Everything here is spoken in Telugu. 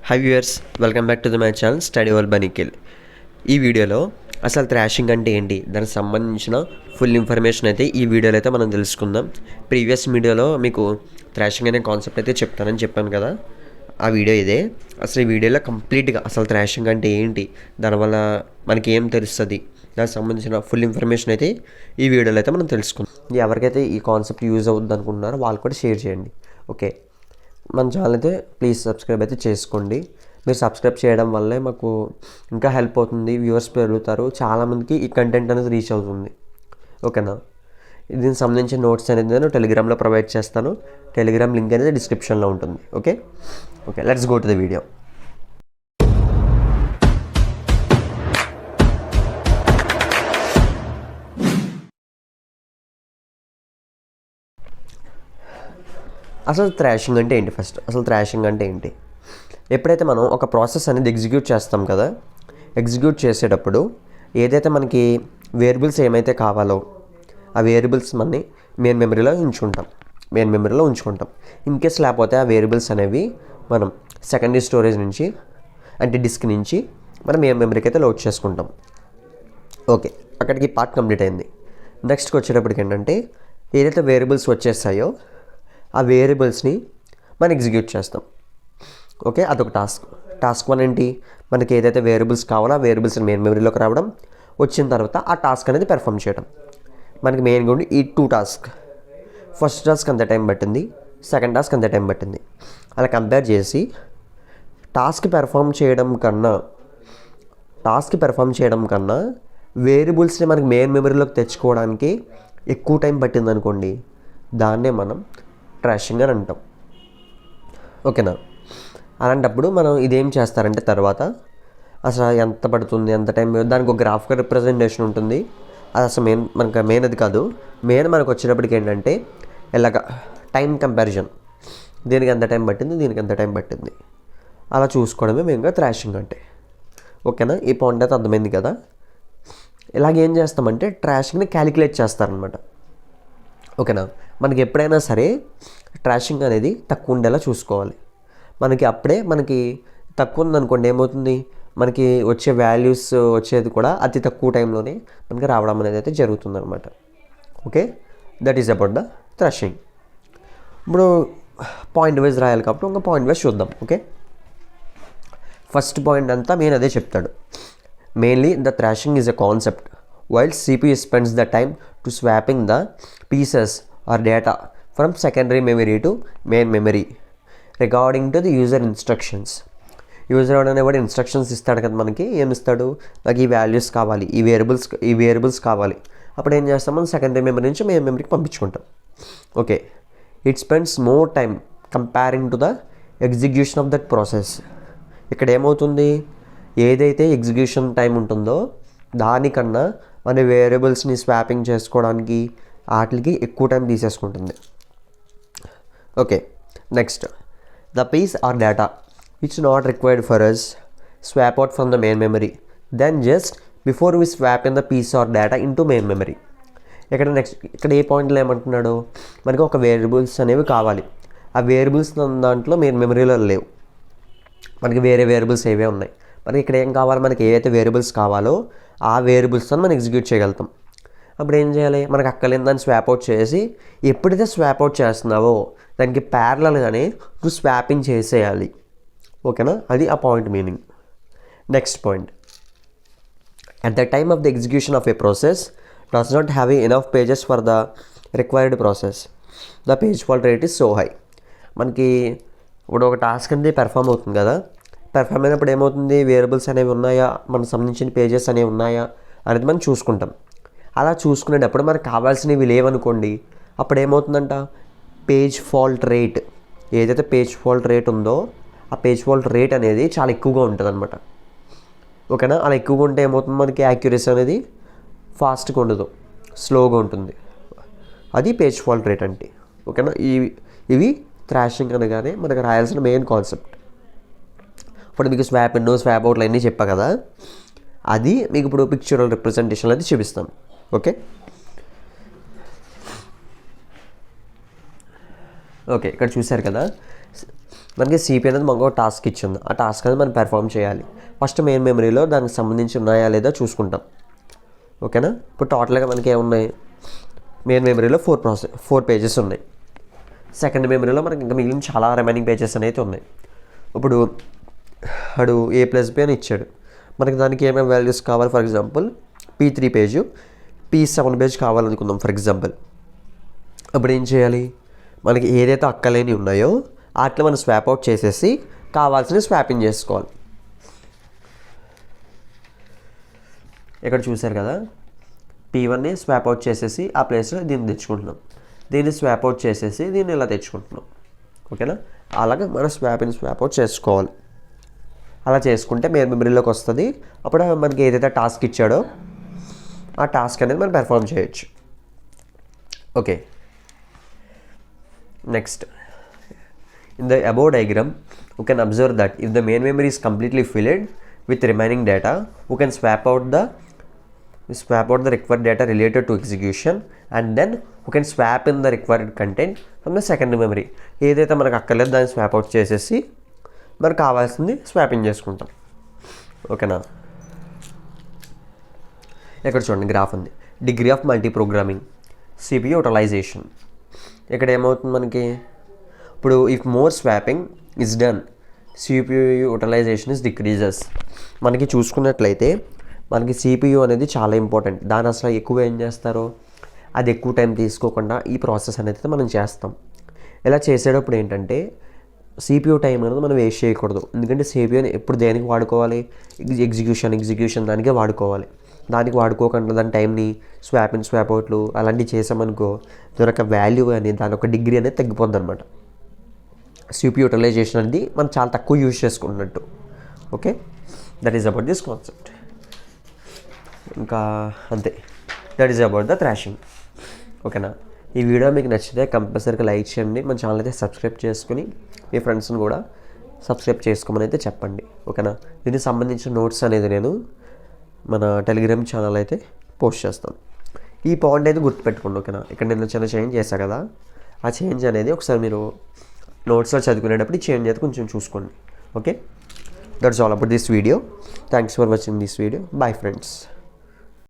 High viewers, welcome back to my channel study world by Nikhil. ఈ వీడియోలో అసలు థ్రాషింగ్ అంటే ఏంటి, దానికి సంబంధించిన ఫుల్ ఇన్ఫర్మేషన్ అయితే ఈ వీడియోలో అయితే మనం తెలుసుకుందాం. ప్రీవియస్ వీడియోలో మీకు థ్రాషింగ్ అనే కాన్సెప్ట్ అయితే చెప్తానని చెప్పాను కదా, ఆ వీడియో ఇదే. అసలు ఈ వీడియోలో కంప్లీట్గా అసలు థ్రాషింగ్ అంటే ఏంటి, దానివల్ల మనకి ఏం తెలుస్తుంది, దానికి సంబంధించిన ఫుల్ ఇన్ఫర్మేషన్ అయితే ఈ వీడియోలో అయితే మనం తెలుసుకుందాం. ఎవరికైతే ఈ కాన్సెప్ట్ యూజ్ అవుతుంది అనుకుంటున్నారో వాళ్ళు కూడా షేర్ చేయండి. ఓకే, మన ఛానల్ అయితే ప్లీజ్ సబ్స్క్రైబ్ అయితే చేసుకోండి. మీరు సబ్స్క్రైబ్ చేయడం వల్లే మాకు ఇంకా హెల్ప్ అవుతుంది, వ్యూవర్స్ పెరుగుతారు, చాలామందికి ఈ కంటెంట్ అనేది రీచ్ అవుతుంది. ఓకేనా, దీనికి సంబంధించిన నోట్స్ అనేది నేను టెలిగ్రామ్లో ప్రొవైడ్ చేస్తాను. టెలిగ్రామ్ లింక్ అనేది డిస్క్రిప్షన్లో ఉంటుంది. Okay, let's go to the video. అసలు థ్రాషింగ్ అంటే ఏంటి? అసలు థ్రాషింగ్ అంటే ఏంటి? ఎప్పుడైతే మనం ఒక ప్రాసెస్ అనేది ఎగ్జిక్యూట్ చేస్తాం కదా, ఎగ్జిక్యూట్ చేసేటప్పుడు ఏదైతే మనకి వేరియబుల్స్ ఏమైతే కావాలో ఆ వేరియబుల్స్ మనని మెయిన్ మెమరీలో ఉంచుకుంటాం. ఇన్ కేస్ లేకపోతే ఆ వేరియబుల్స్ అనేవి మనం సెకండరీ స్టోరేజ్ నుంచి, అంటే డిస్క్ నుంచి మనం మెయిన్ మెమరీకి అయితే లోడ్ చేసుకుంటాం. ఓకే, అక్కడికి పార్ట్ కంప్లీట్ అయింది. నెక్స్ట్కి వచ్చేటప్పటికి ఏంటంటే ఏదైతే వేరియబుల్స్ వచ్చేస్తాయో ఆ వేరియబుల్స్ని మనం ఎగ్జిక్యూట్ చేస్తాం. ఓకే, అదొక టాస్క్ 1 ఏంటి, మనకి ఏదైతే వేరియబుల్స్ కావాలో ఆ వేరియబుల్స్ని మెయిన్ మెమరీలోకి రావడం, వచ్చిన తర్వాత ఆ టాస్క్ అనేది పెర్ఫామ్ చేయడం. మనకి మెయిన్గా ఉండి ఈ 2 టాస్క్. ఫస్ట్ టాస్క్ అంత టైం పట్టింది, సెకండ్ టాస్క్ అంత టైం పట్టింది. అలా కంపేర్ చేసి టాస్క్ పెర్ఫామ్ చేయడం కన్నా వేరియబుల్స్ని మనకి మెయిన్ మెమరీలోకి తెచ్చుకోవడానికి ఎక్కువ టైం పట్టింది అనుకోండి, దాన్నే మనం థ్రాషింగ్ అని అంటాం. ఓకేనా, అలాంటప్పుడు మనం ఇదేం చేస్తారంటే తర్వాత అసలు ఎంత పడుతుంది, ఎంత టైం, దానికి ఒక గ్రాఫికల్ రిప్రజెంటేషన్ ఉంటుంది. అది అసలు మెయిన్ అది కాదు. మనకు వచ్చేటప్పటికి ఏంటంటే ఇలాగ టైం కంపారిజన్, దీనికి ఎంత టైం పట్టింది, దీనికి ఎంత టైం పట్టింది, అలా చూసుకోవడమే మెయిన్గా థ్రాషింగ్ అంటే. ఓకేనా, ఈ పాయింట్ అయితే అర్థమైంది కదా. ఇలాగేం చేస్తామంటే థ్రాషింగ్ని క్యాలిక్యులేట్ చేస్తారనమాట. ఓకేనా, మనకి ఎప్పుడైనా సరే థ్రాషింగ్ అనేది తక్కువ ఉండేలా చూసుకోవాలి. మనకి తక్కువ ఉందనుకోండి, ఏమవుతుంది, మనకి వచ్చే వాల్యూస్ వచ్చేది కూడా అతి తక్కువ టైంలోనే మనకి రావడం అనేది అయితే జరుగుతుందన్నమాట. Okay, that is about the thrashing. ఇప్పుడు పాయింట్ వైజ్ రాయాలి కాబట్టి ఒక పాయింట్ వైజ్ చూద్దాం. ఓకే, ఫస్ట్ పాయింట్ అంతా మెయిన్ అదే చెప్తాడు. Mainly the thrashing is a concept while CPU spends the time to swapping the pieces or data from secondary memory to main memory regarding to the user instructions. User అనేవాడు ఇన్స్ట్రక్షన్స్ ఇస్తాడు కదా, మనకి ఏమి ఇస్తాడు, నాకు ఈ వాల్యూస్ కావాలి, ఈ వేరియబుల్స్ కావాలి. అప్పుడు ఏం చేస్తాం, మనం సెకండరీ మెమరీ నుంచి మెయిన్ మెమరీకి పంపించుకుంటాం. Okay, it spends more time comparing to the execution of that process. ఇక్కడ ఏమవుతుంది, ఏదైతే ఎగ్జిక్యూషన్ టైం ఉంటుందో దానికన్నా మన వేరియబుల్స్ని స్వాపింగ్ చేసుకోవడానికి వాటికి ఎక్కువ టైం తీసేసుకుంటుంది. Okay, next the piece or data which not required for us swap out from the main memory then just before we swap in the piece or data into main memory. ఇక్కడ ఏ పాయింట్లో ఏమంటున్నాడు, మనకి ఒక వేరియబుల్స్ అనేవి కావాలి, ఆ వేరియబుల్స్ దాంట్లో మెయిన్ మెమరీలో లేవు, మనకి వేరే వేరియబుల్స్ ఏవే ఉన్నాయి. మనకి ఇక్కడ ఏం కావాలి, మనకి ఏవైతే వేరియబుల్స్ కావాలో ఆ వేరియబుల్స్తో మనం ఎగ్జిక్యూట్ చేయగలుగుతాం. అప్పుడు ఏం చేయాలి, మనకు అక్కలేని దాన్ని స్వాప్ అవుట్ చేసి, ఎప్పుడైతే స్వాప్ అవుట్ చేస్తున్నావో దానికి ప్యారలల్గానే నువ్వు స్వాపింగ్ చేసేయాలి. ఓకేనా, అది ఆ point meaning. Next point, at the time of the execution of A process does not have enough pages for the required process the page fault rate is so high. మనకి ఇప్పుడు ఒక టాస్క్ అనేది పెర్ఫామ్ అవుతుంది కదా, పెర్ఫామ్ అయినప్పుడు ఏమవుతుంది, వేరియబుల్స్ అనేవి ఉన్నాయా, మనకు సంబంధించిన పేజెస్ అనేవి ఉన్నాయా అనేది మనం చూసుకుంటాం. అలా చూసుకునేటప్పుడు మనకు కావాల్సినవి లేవనుకోండి, అప్పుడు ఏమవుతుందంట, పేజ్ ఫాల్ట్ రేట్, ఏదైతే పేజ్ ఫాల్ట్ రేట్ ఉందో ఆ పేజ్ ఫాల్ట్ రేట్ అనేది చాలా ఎక్కువగా ఉంటుంది అనమాట. ఓకేనా, అలా ఎక్కువగా ఉంటే ఏమవుతుంది, మనకి యాక్యురసీ అనేది ఫాస్ట్గా ఉండదు, స్లోగా ఉంటుంది. అది పేజ్ ఫాల్ట్ రేట్ అంటే. ఓకేనా, ఇవి థ్రాషింగ్ అనగానే మనకు రాయాల్సిన మెయిన్ కాన్సెప్ట్. ఇప్పుడు మీకు స్వాప్ ఇన్, స్వాప్ అవుట్లు అన్నీ చెప్పా కదా, అది మీకు ఇప్పుడు పిక్చరల్ రిప్రజెంటేషన్లో అయితే చూపిస్తాను. ఓకే, ఓకే, ఇక్కడ చూశారు కదా, మనకి సిపి అనేది మనకు ఒక టాస్క్ ఇచ్చింది. ఆ టాస్క్ అనేది మనం పెర్ఫామ్ చేయాలి. ఫస్ట్ మెయిన్ మెమరీలో దానికి సంబంధించి ఉన్నాయా లేదా చూసుకుంటాం. ఓకేనా. ఇప్పుడు టోటల్గా మనకి ఏమున్నాయి, మెయిన్ మెమరీలో 4 పేజెస్ ఉన్నాయి. సెకండ్ మెమరీలో మనకి ఇంకా మిగిలిన చాలా రిమైనింగ్ పేజెస్ అనేది ఉన్నాయి. ఇప్పుడు వాడు A+B అని ఇచ్చాడు. మనకి దానికి ఏమేమి వాల్యూస్ కావాలి, for example P3 page, P7 page కావాలనుకుందాం ఫర్ ఎగ్జాంపుల్. అప్పుడు ఏం చేయాలి, మనకి ఏదైతే అక్కలేని ఉన్నాయో వాటిని మనం స్వాప్ అవుట్ చేసేసి కావాల్సినవి స్వాపింగ్ చేసుకోవాలి. ఇక్కడ చూసారు కదా, P1ని స్వాప్ అవుట్ చేసేసి ఆ ప్లేస్లో దీన్ని తెచ్చుకుంటున్నాం, దీన్ని స్వాప్ అవుట్ చేసేసి దీన్ని ఇలా తెచ్చుకుంటున్నాం. ఓకేనా. అలాగే మనం స్వాప్ అవుట్ చేసుకోవాలి. అలా చేసుకుంటే మెయిన్ మెమరీలోకి వస్తుంది. అప్పుడు మనకి ఏదైతే టాస్క్ ఇచ్చాడో ఆ టాస్క్ అనేది మనం పెర్ఫామ్ చేయొచ్చు. Okay. Next, in the above diagram you can observe that if the main memory is completely filled with remaining data, you can swap out the required data related to execution, and then you can swap in the required content from the second memory. ఏదైతే మనకు అక్కర్లేదు దాన్ని స్వాప్ అవుట్ చేసేసి మనకు కావాల్సింది స్వాపింగ్ చేసుకుంటాం. ఓకేనా. ఇక్కడ చూడండి గ్రాఫ్ ఉంది, degree of multi programming, CPU utilisation. ఇక్కడ ఏమవుతుంది మనకి, ఇప్పుడు if more swapping is done CPU utilisation is decreases. మనకి చూసుకున్నట్లయితే మనకి CPU అనేది చాలా ఇంపార్టెంట్. దాని అసలు ఎక్కువ ఏం చేస్తారో అది ఎక్కువ టైం తీసుకోకుండా ఈ ప్రాసెస్ అనేది మనం చేస్తాం. ఇలా చేసేటప్పుడు ఏంటంటే CPU టైం అనేది మనం వేస్ట్ చేయకూడదు. ఎందుకంటే CPUని ఎప్పుడు దేనికి వాడుకోవాలి, ఎగ్జిక్యూషన్ దానికే వాడుకోవాలి. దానికి వాడుకోకుండా దాని టైంని స్వాప్ అవుట్లు అలాంటివి చేసామనుకో దాని యొక్క వాల్యూ అనేది, దాని యొక్క డిగ్రీ అనేది తగ్గిపోద్ది అనమాట. CPU యూటిలైజేషన్ అనేది మనం చాలా తక్కువ యూజ్ చేసుకున్నట్టు. Okay, that is about this concept. ఇంకా అంతే, that is about the thrashing. ఓకేనా. ఈ వీడియో మీకు నచ్చితే కంపల్సరీగా లైక్ చేయండి. మన ఛానల్ అయితే సబ్స్క్రైబ్ చేసుకుని మీ ఫ్రెండ్స్ని కూడా సబ్స్క్రైబ్ చేసుకోమని అయితే చెప్పండి. ఓకేనా. దీనికి సంబంధించిన నోట్స్ అనేది నేను మన టెలిగ్రామ్ ఛానల్ అయితే పోస్ట్ చేస్తాను. ఈ పాయింట్ అయితే గుర్తుపెట్టుకోండి. ఓకేనా. ఇక్కడ నేను చిన్న చేంజ్ చేశాను కదా, ఆ చేంజ్ అనేది ఒకసారి మీరు నోట్స్లో చదువుకునేటప్పుడు ఈ చేంజ్ అయితే కొంచెం చూసుకోండి. Okay, that's all about this video. Thanks for watching this video. Bye friends.